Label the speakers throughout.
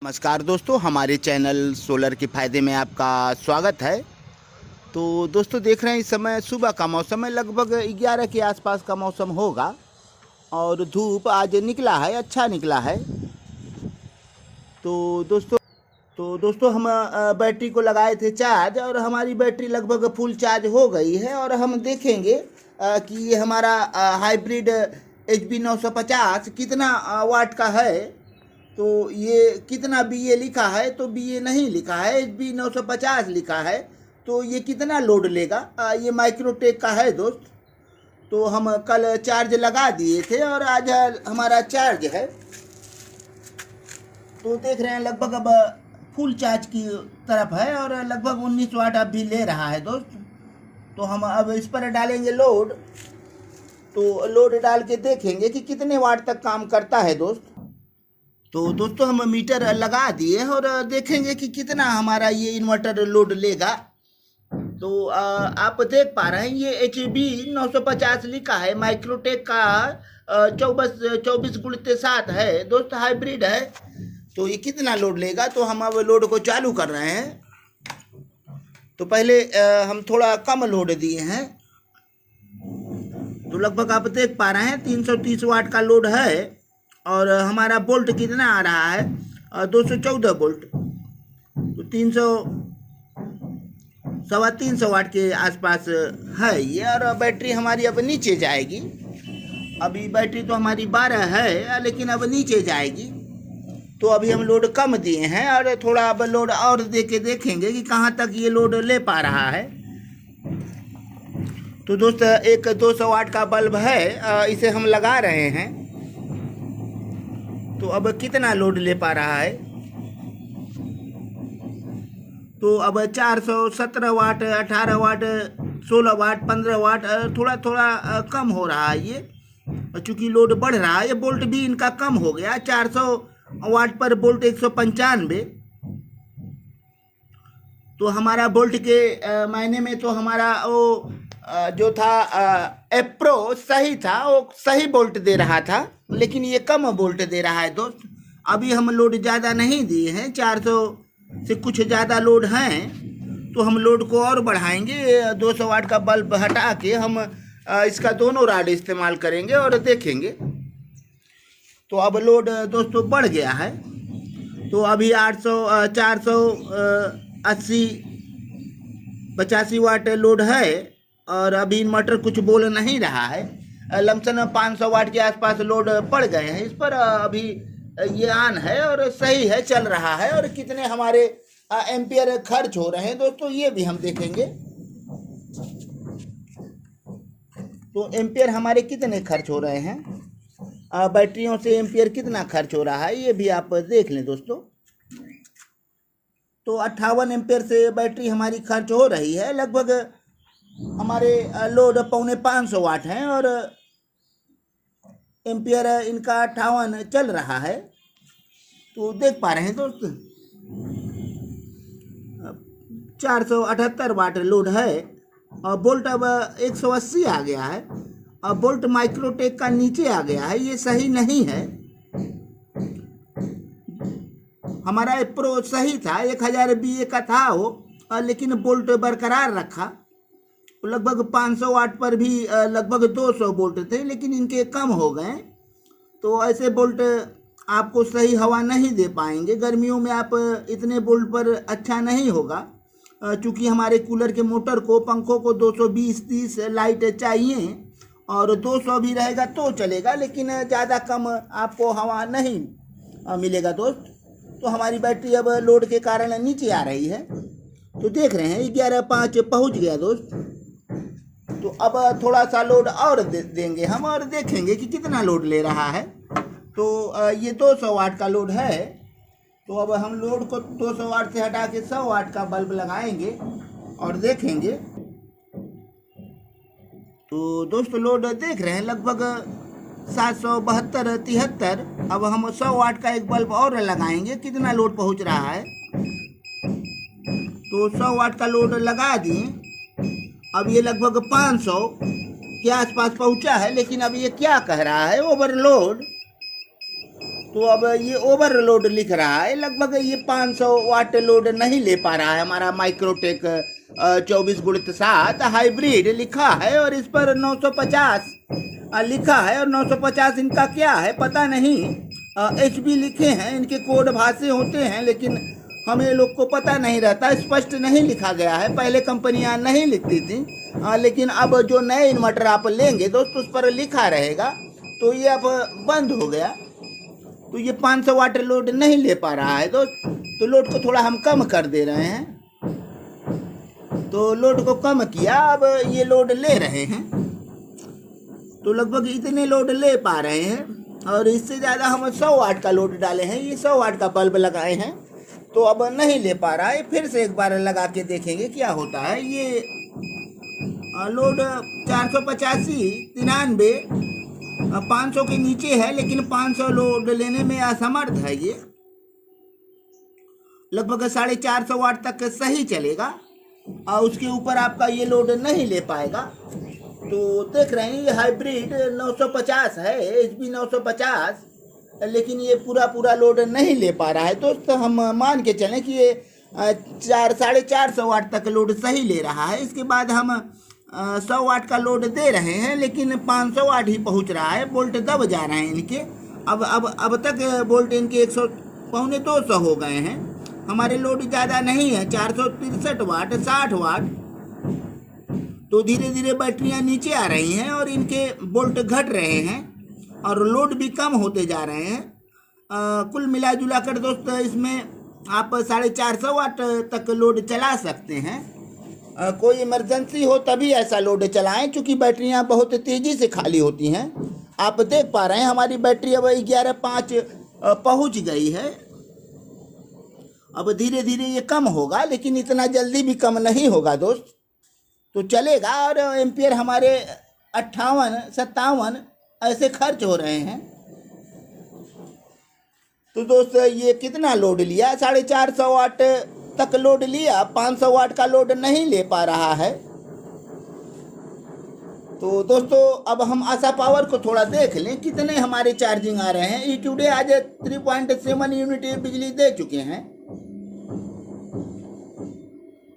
Speaker 1: नमस्कार दोस्तों, हमारे चैनल सोलर के फ़ायदे में आपका स्वागत है। तो दोस्तों देख रहे हैं इस समय सुबह का मौसम है, लगभग 11 के आसपास का मौसम होगा और धूप आज निकला है, अच्छा निकला है। तो दोस्तों हम बैटरी को लगाए थे चार्ज और हमारी बैटरी लगभग फुल चार्ज हो गई है और हम देखेंगे कि ये हमारा हाइब्रिड HB 950 कितना वाट का है। तो ये कितना BA लिखा है, तो BA नहीं लिखा है, HB 950 लिखा है। तो ये कितना लोड लेगा, ये माइक्रोटेक का है दोस्त। तो हम कल चार्ज लगा दिए थे और आज हमारा चार्ज है। तो देख रहे हैं लगभग अब फुल चार्ज की तरफ है और लगभग 19 वाट अब भी ले रहा है दोस्त। तो हम अब इस पर डालेंगे लोड। तो लोड डाल के देखेंगे कि कितने वाट तक काम करता है दोस्त। तो दोस्तों हम मीटर लगा दिए और देखेंगे कि कितना हमारा ये इन्वर्टर लोड लेगा। तो आप देख पा रहे हैं ये HB 950 लिखा है, माइक्रोटेक का 24x7 है दोस्त, हाइब्रिड है। तो ये कितना लोड लेगा, तो हम अब लोड को चालू कर रहे हैं। तो पहले हम थोड़ा कम लोड दिए हैं। तो लगभग आप देख पा रहे हैं 330 वाट का लोड है और हमारा बोल्ट कितना आ रहा है, 214 वोल्ट। तो 300 वाट के आसपास है ये। और बैटरी हमारी अब नीचे जाएगी। अभी बैटरी तो हमारी 12 है लेकिन अब नीचे जाएगी। तो अभी हम लोड कम दिए हैं और थोड़ा अब लोड और दे के देखेंगे कि कहाँ तक ये लोड ले पा रहा है। तो दोस्त एक 200 वाट का बल्ब है, इसे हम लगा रहे हैं। तो अब कितना लोड ले पा रहा है, तो अब 417 वाट, 18 वाट, 16 वाट, 15 वाट, थोड़ा थोड़ा कम हो रहा है ये। चूँकि लोड बढ़ रहा है, ये बोल्ट भी इनका कम हो गया। 400 वाट पर बोल्ट 195। तो हमारा बोल्ट के मायने में तो हमारा वो जो था एप्रो सही था, वो सही बोल्ट दे रहा था, लेकिन ये कम बोल्ट दे रहा है दोस्त। अभी हम लोड ज़्यादा नहीं दिए हैं, 400 से कुछ ज़्यादा लोड हैं। तो हम लोड को और बढ़ाएंगे। 200 वाट का बल्ब हटा के हम इसका दोनों राड इस्तेमाल करेंगे और देखेंगे। तो अब लोड दोस्तों बढ़ गया है। तो अभी 800, 480, 85 वाट लोड है और अभी इन्वर्टर कुछ बोल नहीं रहा है। लमसम 500 वाट के आसपास लोड पड़ गए हैं इस पर। अभी ये ऑन है और सही है, चल रहा है। और कितने हमारे एम्पियर खर्च हो रहे हैं दोस्तों, ये भी हम देखेंगे। तो एम्पियर हमारे कितने खर्च हो रहे हैं, बैटरियों से एम्पियर कितना खर्च हो रहा है, ये भी आप देख लें दोस्तों। तो 58 एम्पियर से बैटरी हमारी खर्च हो रही है। लगभग हमारे लोड 450 वाट हैं और एम्पियर इनका 58 चल रहा है। तो देख पा रहे हैं दोस्त 478 वाट लोड है और बोल्ट अब 180 आ गया है। और बोल्ट माइक्रोटेक का नीचे आ गया है, ये सही नहीं है। हमारा प्रो सही था, 1000 BA का था वो, लेकिन बोल्ट बरकरार रखा। लगभग 500 वाट पर भी लगभग 200 बोल्ट थे, लेकिन इनके कम हो गए। तो ऐसे बोल्ट आपको सही हवा नहीं दे पाएंगे। गर्मियों में आप इतने बोल्ट पर अच्छा नहीं होगा, चूँकि हमारे कूलर के मोटर को, पंखों को 220-30 लाइट चाहिए और 200 भी रहेगा तो चलेगा, लेकिन ज़्यादा कम आपको हवा नहीं मिलेगा दोस्त। तो हमारी बैटरी अब लोड के कारण नीचे आ रही है। तो देख रहे हैं 11.5 पहुँच गया दोस्त। तो अब थोड़ा सा लोड और देंगे हम और देखेंगे कि कितना लोड ले रहा है। तो ये 200 वाट का लोड है। तो अब हम लोड को 200 वाट से हटा के 100 वाट का बल्ब लगाएंगे और देखेंगे। तो दोस्तों लोड देख रहे हैं लगभग 772-73। अब हम 100 वाट का एक बल्ब और लगाएंगे, कितना लोड पहुंच रहा है। तो 100 वाट का लोड लगा दिए। अब ये लगभग 500 के आसपास पहुंचा है, लेकिन अब ये क्या कह रहा है, ओवरलोड। तो अब ये ओवरलोड लिख रहा है, लगभग ये 500 वाट लोड नहीं ले पा रहा है। हमारा माइक्रोटेक 24x7 हाइब्रिड लिखा है और इस पर 950 लिखा है, और 950 इनका क्या है पता नहीं। HB लिखे हैं, इनके कोड भाषे होते हैं, लेकिन हमें लोग को पता नहीं रहता, स्पष्ट नहीं लिखा गया है। पहले कंपनियां नहीं लिखती थी, लेकिन अब जो नए इन्वर्टर आप लेंगे दोस्त उस पर लिखा रहेगा, तो ये अब बंद हो गया। तो ये 500 वाट लोड नहीं ले पा रहा है दोस्त, तो लोड को थोड़ा हम कम कर दे रहे हैं। तो लोड को कम किया, अब ये लोड ले रहे हैं, तो लगभग इतने लोड ले पा रहे हैं। और इससे ज़्यादा हम 100 वाट का लोड डाले हैं, ये 100 वाट का बल्ब लगाए हैं, तो अब नहीं ले पा रहा है। फिर से एक बार लगा के देखेंगे क्या होता है। ये लोड 485, 93, 500 के नीचे है, लेकिन 500 लोड लेने में असमर्थ है। ये लगभग 450 वाट तक सही चलेगा, और उसके ऊपर आपका ये लोड नहीं ले पाएगा। तो देख रहे हैं ये हाइब्रिड 950 है, HB 950, लेकिन ये पूरा लोड नहीं ले पा रहा है। तो हम मान के चलें कि ये 450 वाट तक लोड सही ले रहा है। इसके बाद हम 100 वाट का लोड दे रहे हैं, लेकिन 500 वाट ही पहुंच रहा है, बोल्ट दब जा रहे हैं इनके। अब तक बोल्ट इनके 100 पौने 200 हो गए हैं। हमारे लोड ज़्यादा नहीं है, 463 वाट, 60 वाट। तो धीरे धीरे बैटरियां नीचे आ रही हैं और इनके बोल्ट घट रहे हैं और लोड भी कम होते जा रहे हैं। कुल मिला जुला कर दोस्त इसमें आप 450 वाट तक लोड चला सकते हैं। कोई इमरजेंसी हो तभी ऐसा लोड चलाएं, क्योंकि बैटरियां बहुत तेज़ी से खाली होती हैं। आप देख पा रहे हैं हमारी बैटरी अब 11.5 पहुंच गई है। अब धीरे धीरे ये कम होगा, लेकिन इतना जल्दी भी कम नहीं होगा दोस्त, तो चलेगा। और एम्पियर हमारे 58, 57 ऐसे खर्च हो रहे हैं। तो दोस्त ये कितना लोड लिया, 450 वाट तक लोड लिया, 500 वाट का लोड नहीं ले पा रहा है। तो दोस्तों अब हम आशा पावर को थोड़ा देख लें, कितने हमारे चार्जिंग आ रहे हैं। टुडे आज 3.7 यूनिट बिजली दे चुके हैं,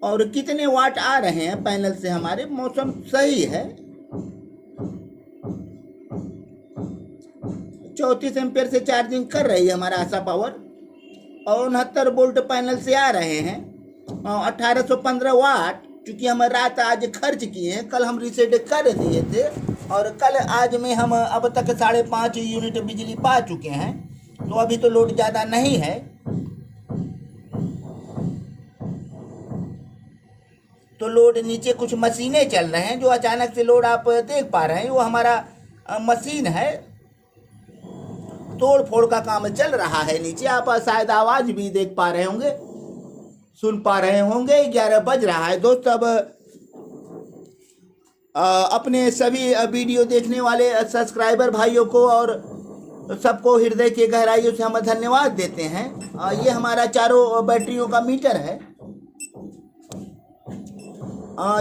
Speaker 1: और कितने वाट आ रहे हैं पैनल से हमारे। मौसम सही है, 34 एम्पियर से चार्जिंग कर रही है हमारा आशा पावर, और 69 वोल्ट पैनल से आ रहे हैं। 1815 वाट, चूँकि हम रात आज खर्च किए हैं, कल हम रीसेट कर दिए थे, और कल आज में हम अब तक 5.5 यूनिट बिजली पा चुके हैं। तो अभी तो लोड ज़्यादा नहीं है। तो लोड नीचे कुछ मशीनें चल रहे हैं, जो अचानक से लोड आप देख पा रहे हैं, वो हमारा मशीन है, तोड़ फोड़ का काम चल रहा है नीचे। आप शायद आवाज भी देख पा रहे होंगे, सुन पा रहे होंगे। 11 बज रहा है दोस्त। अब अपने सभी वीडियो देखने वाले सब्सक्राइबर भाइयों को और सबको हृदय के गहराइयों से हम धन्यवाद देते हैं। ये हमारा चारों बैटरियों का मीटर है।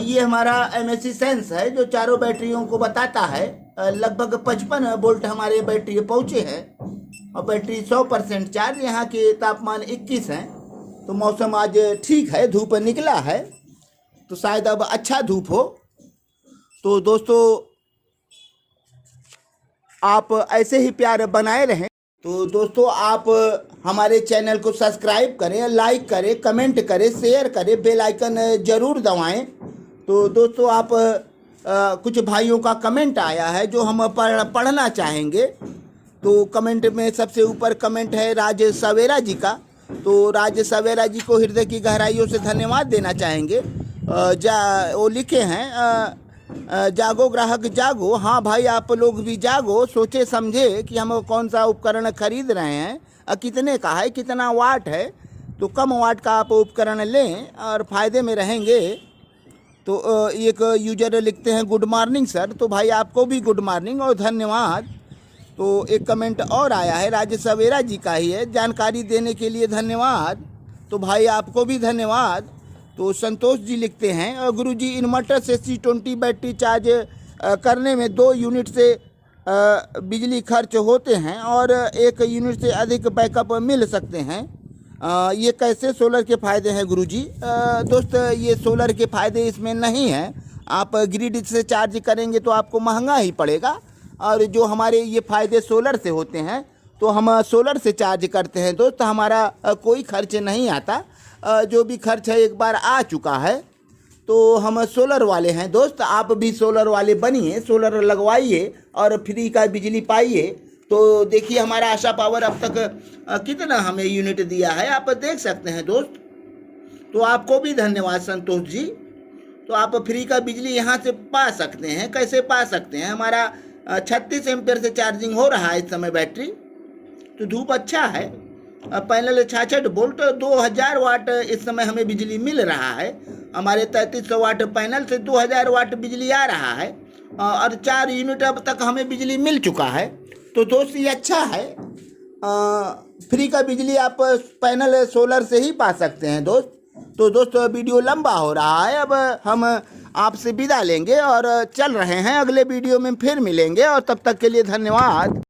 Speaker 1: ये हमारा MSC सेंस है, जो चारों बैटरियों को बताता है। लगभग 55 वोल्ट हमारे बैटरी पहुँचे हैं, और बैटरी 100% चार्ज। यहाँ के तापमान 21 हैं, तो मौसम आज ठीक है, धूप निकला है, तो शायद अब अच्छा धूप हो। तो दोस्तों आप ऐसे ही प्यार बनाए रहें। तो दोस्तों आप हमारे चैनल को सब्सक्राइब करें, लाइक करें, कमेंट करें, शेयर करें, बेल आइकन ज़रूर दबाएं। तो दोस्तों आप कुछ भाइयों का कमेंट आया है जो हम पढ़ना चाहेंगे। तो कमेंट में सबसे ऊपर कमेंट है राज सवेरा जी का। तो राज सवेरा जी को हृदय की गहराइयों से धन्यवाद देना चाहेंगे। वो लिखे हैं, जागो ग्राहक जागो। हाँ भाई, आप लोग भी जागो, सोचे समझे कि हम कौन सा उपकरण खरीद रहे हैं, कितने का है, कितना वाट है। तो कम वाट का आप उपकरण लें और फ़ायदे में रहेंगे। तो एक यूजर लिखते हैं गुड मॉर्निंग सर। तो भाई आपको भी गुड मॉर्निंग और धन्यवाद। तो एक कमेंट और आया है, राज सवेरा जी का ही है, जानकारी देने के लिए धन्यवाद। तो भाई आपको भी धन्यवाद। तो संतोष जी लिखते हैं, गुरुजी इन्वर्टर से C20 बैटरी चार्ज करने में 2 यूनिट से बिजली खर्च होते हैं और 1 यूनिट से अधिक बैकअप मिल सकते हैं। ये कैसे सोलर के फ़ायदे हैं गुरुजी? दोस्त, ये सोलर के फ़ायदे इसमें नहीं हैं। आप ग्रिड से चार्ज करेंगे तो आपको महंगा ही पड़ेगा, और जो हमारे ये फ़ायदे सोलर से होते हैं तो हम सोलर से चार्ज करते हैं दोस्त, हमारा कोई खर्च नहीं आता। जो भी खर्च है एक बार आ चुका है, तो हम सोलर वाले हैं दोस्त। आप भी सोलर वाले बनिए, सोलर लगवाइए और फ्री का बिजली पाइए। तो देखिए हमारा आशा पावर अब तक कितना हमें यूनिट दिया है, आप देख सकते हैं दोस्त। तो आपको भी धन्यवाद संतोष जी। तो आप फ्री का बिजली यहाँ से पा सकते हैं। कैसे पा सकते हैं? हमारा 36 एम्पेयर से चार्जिंग हो रहा है इस समय बैटरी, तो धूप अच्छा है। पैनल 66 वोल्ट 2000 वाट इस समय हमें बिजली मिल रहा है। हमारे 3300 वाट पैनल से 2000 वाट बिजली आ रहा है, और 4 यूनिट अब तक हमें बिजली मिल चुका है। तो दोस्त ये अच्छा है। फ्री का बिजली आप पैनल सोलर से ही पा सकते हैं दोस्त। तो दोस्तों वीडियो लंबा हो रहा है, अब हम आपसे विदा लेंगे और चल रहे हैं। अगले वीडियो में फिर मिलेंगे, और तब तक के लिए धन्यवाद।